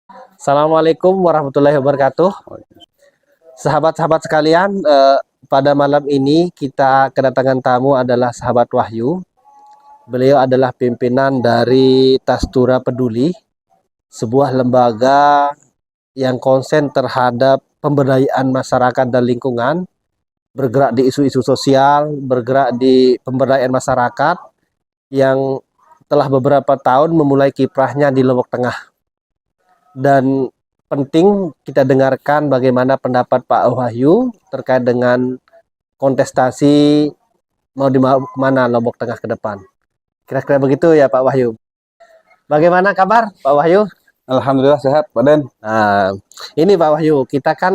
Assalamualaikum warahmatullahi wabarakatuh. Sahabat-sahabat sekalian, pada malam ini kita kedatangan tamu adalah sahabat Wahyu. Beliau adalah pimpinan dari Tastura Peduli, sebuah lembaga yang konsen terhadap pemberdayaan masyarakat dan lingkungan, bergerak di isu-isu sosial, bergerak di pemberdayaan masyarakat yang telah beberapa tahun memulai kiprahnya di Lombok Tengah. Dan penting kita dengarkan bagaimana pendapat Pak Wahyu terkait dengan kontestasi mau dibawa kemana Lombok Tengah ke depan. Kira-kira begitu ya Pak Wahyu. Bagaimana kabar Pak Wahyu? Alhamdulillah sehat, Pak Den. Nah, ini Pak Wahyu, kita kan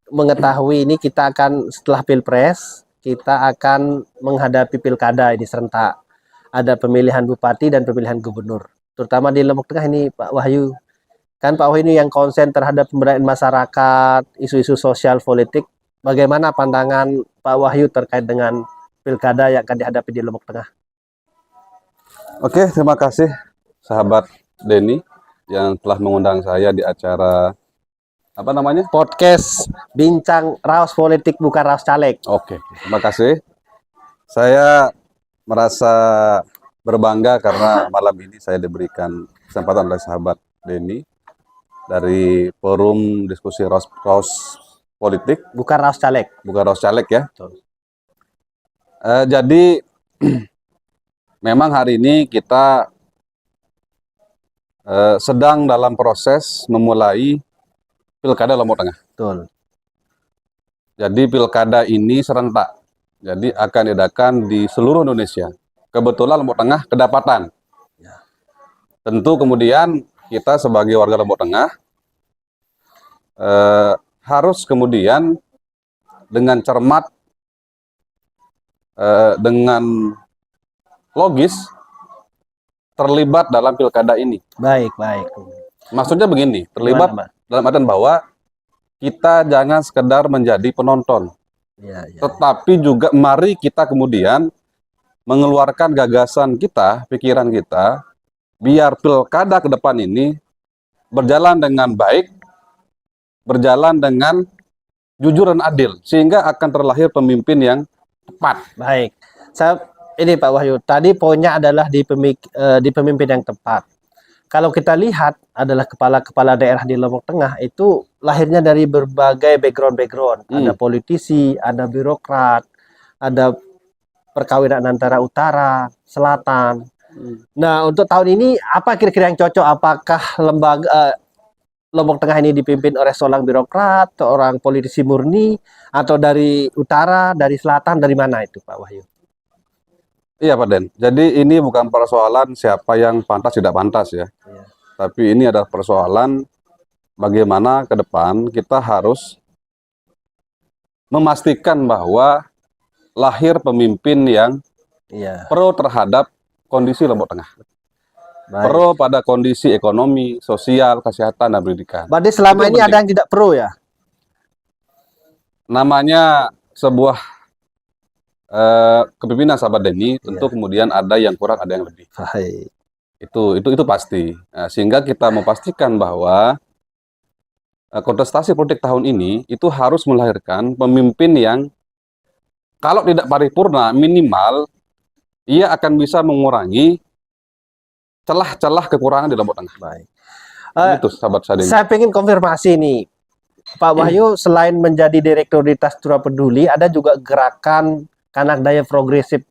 mengetahui ini kita akan setelah Pilpres, kita akan menghadapi Pilkada ini serentak. Ada pemilihan bupati dan pemilihan gubernur. Terutama di Lombok Tengah ini Pak Wahyu. Kan Pak Wahyu ini yang konsen terhadap pemberdayaan masyarakat, isu-isu sosial politik. Bagaimana pandangan Pak Wahyu terkait dengan Pilkada yang akan dihadapi di Lombok Tengah? Oke, terima kasih sahabat Denny yang telah mengundang saya di acara apa namanya? Podcast Bincang Raos Politik Bukan Raos Caleg. Oke, terima kasih. Saya merasa berbangga karena malam ini saya diberikan kesempatan oleh sahabat Denny dari forum diskusi Raos Politik Bukan Raos Caleg. Bukan Raos Caleg ya. Betul. Jadi memang hari ini kita sedang dalam proses memulai Pilkada Lombok Tengah. Betul. Jadi Pilkada ini serentak. Jadi akan diadakan di seluruh Indonesia. Kebetulan Lombok Tengah kedapatan. Tentu kemudian kita sebagai warga Lombok Tengah harus kemudian dengan cermat, dengan logis terlibat dalam Pilkada ini. Baik, baik. Maksudnya begini, terlibat dalam artian bahwa kita jangan sekedar menjadi penonton, Ya, ya. tetapi juga mari kita kemudian mengeluarkan gagasan kita, pikiran kita, biar Pilkada ke depan ini berjalan dengan baik, berjalan dengan jujur dan adil, sehingga akan terlahir pemimpin yang tepat. Baik. Ini Pak Wahyu, tadi poinnya adalah di pemimpin yang tepat. Kalau kita lihat adalah kepala-kepala daerah di Lombok Tengah itu lahirnya dari berbagai background. Ada politisi, ada birokrat, ada perkawinan antara utara, selatan. Nah, untuk tahun ini apa kira-kira yang cocok? Apakah lembaga Lombok Tengah ini dipimpin oleh seorang birokrat, seorang politisi murni, atau dari utara, dari selatan, dari mana itu Pak Wahyu? Iya Pak Den, jadi ini bukan persoalan siapa yang pantas tidak pantas ya. Tapi ini adalah persoalan bagaimana ke depan kita harus memastikan bahwa lahir pemimpin yang pro terhadap kondisi Lombok Tengah. Baik. Pro pada kondisi ekonomi, sosial, kesehatan, dan pendidikan. Berarti selama ini ada yang tidak pro ya? Namanya sebuah kepemimpinan sahabat Denny, tentu kemudian ada yang kurang, ada yang lebih. Baik. Itu pasti. Nah, sehingga kita memastikan bahwa kontestasi politik tahun ini itu harus melahirkan pemimpin yang kalau tidak paripurna minimal ia akan bisa mengurangi celah-celah kekurangan di Lombok Tengah. Baik. Itu sahabat saya. Saya ingin konfirmasi nih, Pak Wahyu, selain menjadi direktur di Tastura Peduli, ada juga gerakan Kanak Daya Progresif.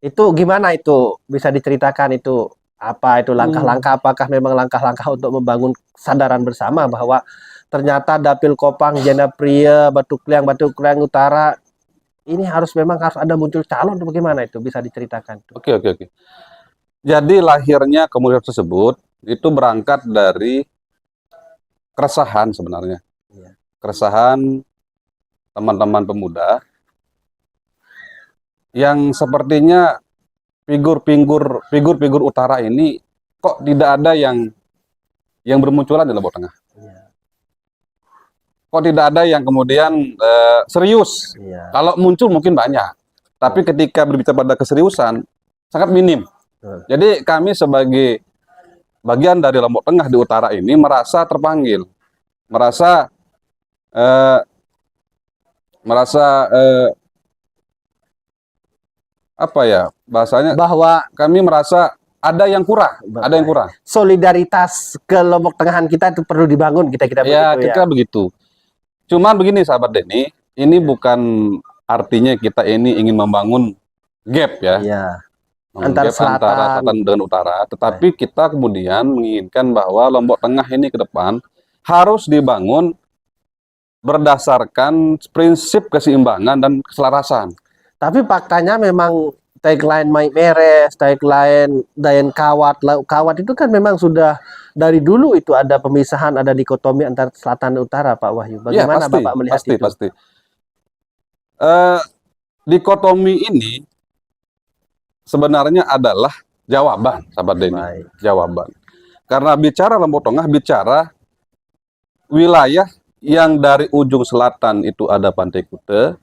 Itu gimana itu? Bisa diceritakan itu? Apa itu langkah-langkah? Apakah memang langkah-langkah untuk membangun kesadaran bersama bahwa ternyata Dapil Kopang, Jana Pria, Batu Kliang Utara ini harus ada muncul calon atau bagaimana itu? Bisa diceritakan? Oke. Jadi lahirnya komunitas tersebut itu berangkat dari keresahan sebenarnya. Keresahan teman-teman pemuda yang sepertinya figur-figur utara ini kok tidak ada yang bermunculan di Lombok Tengah. Kok tidak ada yang kemudian serius. Kalau muncul mungkin banyak, tapi ketika berbicara pada keseriusan sangat minim. Jadi kami sebagai bagian dari Lombok Tengah di utara ini merasa terpanggil, merasa eh, merasa apa ya bahasanya, Bahwa kami merasa ada yang kurang, ada yang kurang. solidaritas ke Lombok Tengahan kita itu perlu dibangun, kita-kita Ya, begitu ya. kira begitu. Cuman begini sahabat Denny, ini bukan artinya kita ini ingin membangun gap ya, Iya. membangun Antara gap antara selatan. selatan dengan utara. Tetapi kita kemudian menginginkan bahwa Lombok Tengah ini ke depan harus dibangun berdasarkan prinsip keseimbangan dan keselarasan. Tapi faktanya memang tagline Mai Meres, tagline Dayan Kawat, Lauk Kawat itu kan memang sudah dari dulu itu ada pemisahan, ada dikotomi antara selatan dan utara, Pak Wahyu. Ya, Bagaimana pasti, Bapak melihat pasti, itu? pasti. Dikotomi ini sebenarnya adalah jawaban, sahabat Denny. Baik. Jawaban. Karena bicara Lombok Tengah, bicara wilayah yang dari ujung selatan itu ada Pantai Kute,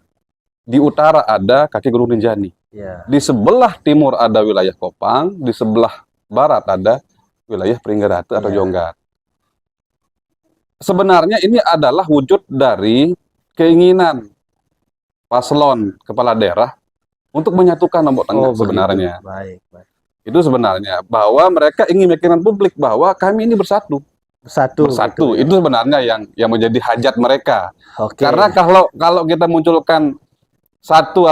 di utara ada kaki Gunung Rinjani. Ya. Di sebelah timur ada wilayah Kopang, di sebelah barat ada wilayah Pringgerate atau Ya. Jonggat. Sebenarnya ini adalah wujud dari keinginan paslon kepala daerah untuk menyatukan Lombok Tengah begitu. sebenarnya. Baik, baik. Itu sebenarnya bahwa mereka ingin meyakinkan publik bahwa kami ini bersatu. Bersatu. Bersatu. Gitu, ya. Itu sebenarnya yang menjadi hajat mereka. Oke. Karena kalau kita munculkan satu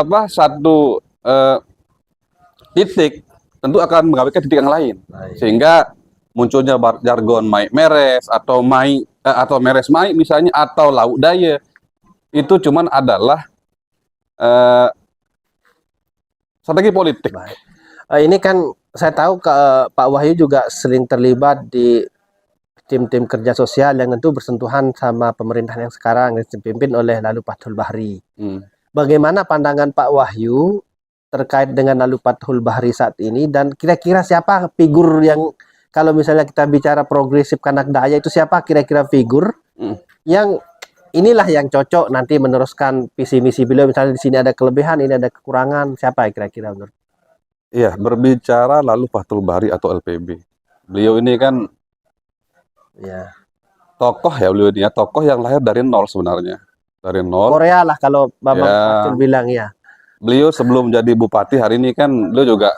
titik, tentu akan mengabaikan titik yang lain. Baik. Sehingga munculnya jargon Mai Meres atau Meres Mai misalnya, atau Lauk Daya, itu cuman adalah strategi politik. Baik. Ini kan saya tahu Pak Wahyu juga sering terlibat di tim-tim kerja sosial yang tentu bersentuhan sama pemerintahan yang sekarang yang dipimpin oleh Lalu Fathul Bahri. Bagaimana pandangan Pak Wahyu terkait dengan Lalu Fathul Bahri saat ini, dan kira-kira siapa figur yang, kalau misalnya kita bicara progresif Kanak Daya, itu siapa kira-kira figur yang inilah yang cocok nanti meneruskan visi misi beliau, misalnya di sini ada kelebihan, ini ada kekurangan, siapa kira-kira menurut? Iya, berbicara Lalu Fathul Bahri atau LPB, beliau ini kan Ya. tokoh ya, beliau ini ya, tokoh yang lahir dari nol sebenarnya, dari nol. Korea lah kalau Bapak Ya. Fathul bilang ya. Beliau sebelum jadi bupati hari ini kan beliau juga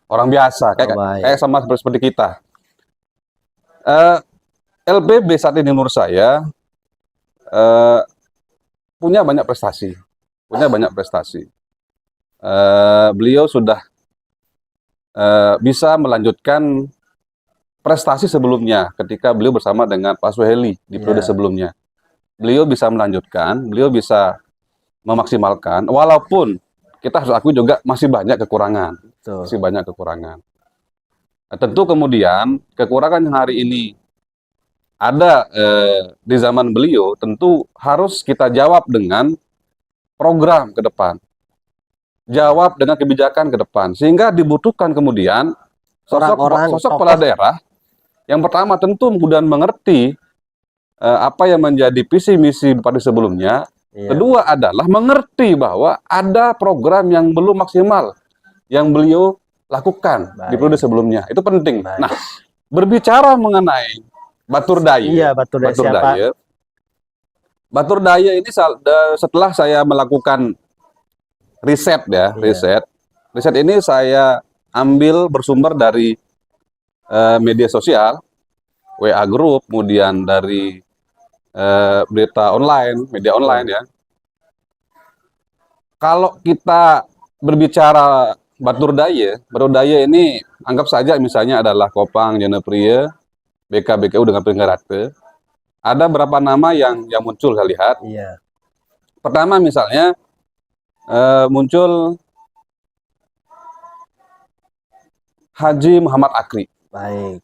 orang biasa, kayak sama seperti kita. LPB saat ini menurut saya punya banyak prestasi, beliau sudah bisa melanjutkan prestasi sebelumnya ketika beliau bersama dengan Pak Suheli di periode sebelumnya. Beliau bisa melanjutkan, beliau bisa memaksimalkan, walaupun kita harus akui juga masih banyak kekurangan. Nah, tentu kemudian kekurangan yang hari ini ada di zaman beliau tentu harus kita jawab dengan program ke depan, jawab dengan kebijakan ke depan, sehingga dibutuhkan kemudian sosok kepala daerah yang pertama tentu kemudian mengerti apa yang menjadi visi misi bupati sebelumnya. Kedua adalah mengerti bahwa ada program yang belum maksimal yang beliau lakukan di periode sebelumnya. Itu penting. Nah, berbicara mengenai Batur Daya. Batur Daya ini setelah saya melakukan riset ini saya ambil bersumber dari media sosial, WA Group, kemudian dari berita online, media online ya. Kalau kita berbicara Batur Daya ini anggap saja misalnya adalah Kopang, Janepria, BKBKU dengan Pringgerate. Ada berapa nama yang muncul saya lihat. Pertama misalnya muncul Haji Muhammad Akri. Baik.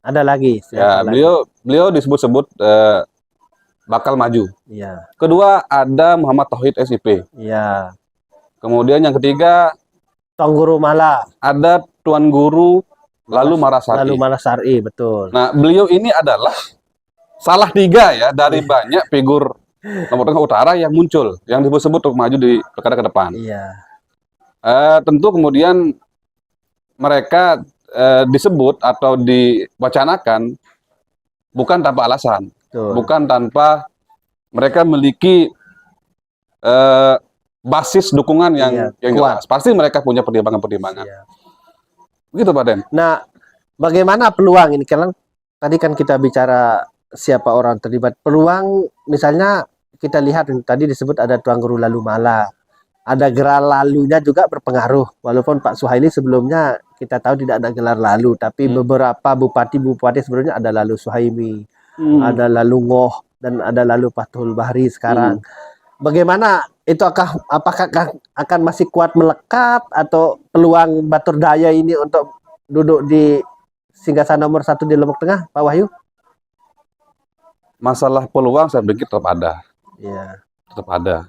Ada lagi. Ya, beliau disebut-sebut bakal maju. Kedua ada Muhammad Tauhid SIP. Kemudian yang ketiga Tuan Guru Mala. Ada Tuan Guru Lalu Marasari. Betul. Nah, beliau ini adalah salah tiga ya dari banyak figur Lombok Tengah Utara yang muncul, yang disebut-sebut untuk maju di pilkada ke depan. Tentu kemudian mereka disebut atau diwacanakan bukan tanpa alasan, Betul. bukan tanpa mereka memiliki basis dukungan Iya, yang kuat. jelas. Pasti mereka punya pertimbangan-pertimbangan. Iya. Begitu Pak Den. Nah, bagaimana peluang ini? Karena tadi kan kita bicara siapa orang terlibat. Peluang misalnya kita lihat tadi disebut ada Tuan Guru Lalu Mala. Ada gelar lalunya juga berpengaruh. Walaupun Pak Suhaili sebelumnya kita tahu tidak ada gelar lalu, tapi beberapa bupati-bupati sebelumnya ada lalu Suhaimi, ada lalu Ngoh, dan ada lalu Fathul Bahri sekarang. Bagaimana itu apakah akan masih kuat melekat atau peluang Batur Daya ini untuk duduk di singgasana nomor 1 di Lombok Tengah, Pak Wahyu? Masalah peluang saya pikir tetap ada. Iya. Tetap ada.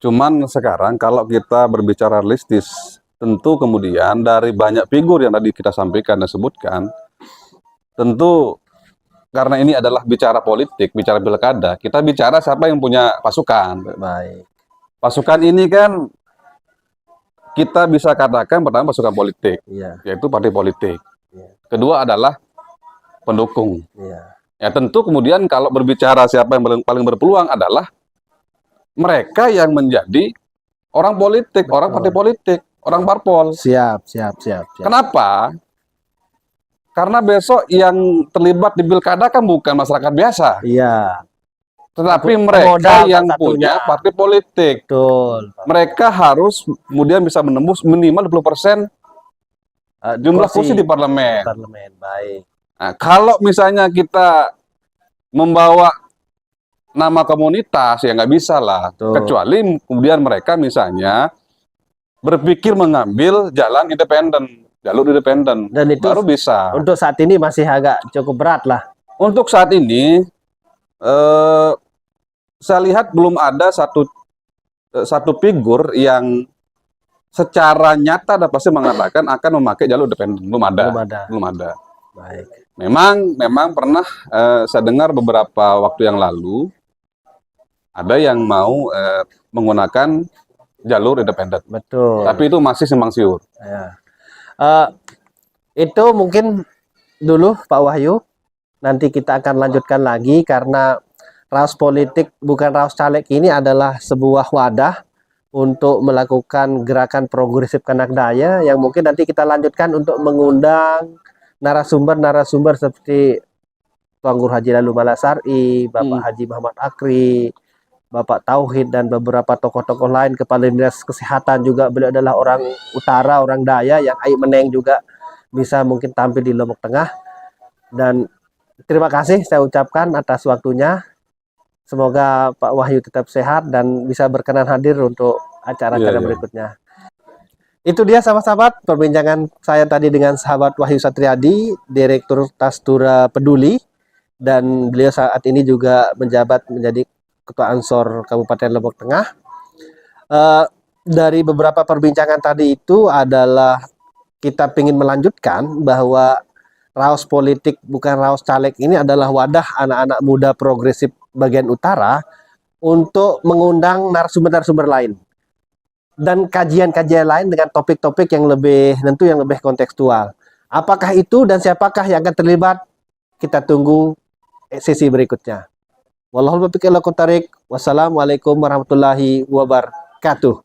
Cuman sekarang kalau kita berbicara realistis, tentu kemudian dari banyak figur yang tadi kita sampaikan dan sebutkan, tentu karena ini adalah bicara politik, bicara pilkada, kita bicara siapa yang punya pasukan. Baik. Pasukan ini kan kita bisa katakan pertama pasukan politik, Iya. yaitu partai politik. Iya. Kedua adalah pendukung. Iya. Ya tentu kemudian kalau berbicara siapa yang paling berpeluang adalah mereka yang menjadi orang politik, orang partai politik, orang parpol. Siap. Kenapa? Karena besok yang terlibat di pilkada kan bukan masyarakat biasa, Iya. tetapi Modal mereka yang satunya. punya partai politik. Betul. Mereka harus kemudian bisa menembus minimal 20% jumlah kursi di parlemen. Baik. Nah, kalau misalnya kita membawa nama komunitas, ya nggak bisa lah. Betul. Kecuali kemudian mereka misalnya berpikir mengambil jalan independen, jalur independen, Dan itu baru bisa. untuk saat ini masih agak cukup berat lah. Untuk saat ini, saya lihat belum ada satu figur yang secara nyata dan pasti mengatakan akan memakai jalur independen. Belum ada. Baik. Memang pernah saya dengar beberapa waktu yang lalu ada yang mau menggunakan jalur independen. Betul. Tapi itu masih simpang siur. Ya. Itu mungkin dulu Pak Wahyu. Nanti kita akan lanjutkan lagi karena Raos Politik bukan Raos Caleg ini adalah sebuah wadah untuk melakukan gerakan progresif Kanak Daya yang mungkin nanti kita lanjutkan untuk mengundang narasumber-narasumber seperti Tuan Guru Haji Lalu Malasari, Bapak Haji Muhammad Akri, Bapak Tauhid, dan beberapa tokoh-tokoh lain, Kepala Dinas Kesehatan juga. Beliau adalah orang utara, orang Daya yang Aik Meneng juga bisa mungkin tampil di Lombok Tengah. Dan terima kasih saya ucapkan atas waktunya. Semoga Pak Wahyu tetap sehat dan bisa berkenan hadir untuk acara-acara berikutnya. Itu dia sahabat-sahabat perbincangan saya tadi dengan sahabat Wahyu Satriadi, Direktur Tastura Peduli, dan beliau saat ini juga menjabat menjadi Ketua Ansor Kabupaten Lombok Tengah. Dari beberapa perbincangan tadi itu adalah kita ingin melanjutkan bahwa Raos Politik bukan Raos Caleg ini adalah wadah anak-anak muda progresif bagian utara untuk mengundang narasumber-narasumber lain dan kajian-kajian lain dengan topik-topik yang lebih kontekstual. Apakah itu dan siapakah yang akan terlibat? Kita tunggu sesi berikutnya. Wallahul muwaffiq ila aqwamit thoriq. Wassalamualaikum warahmatullahi wabarakatuh.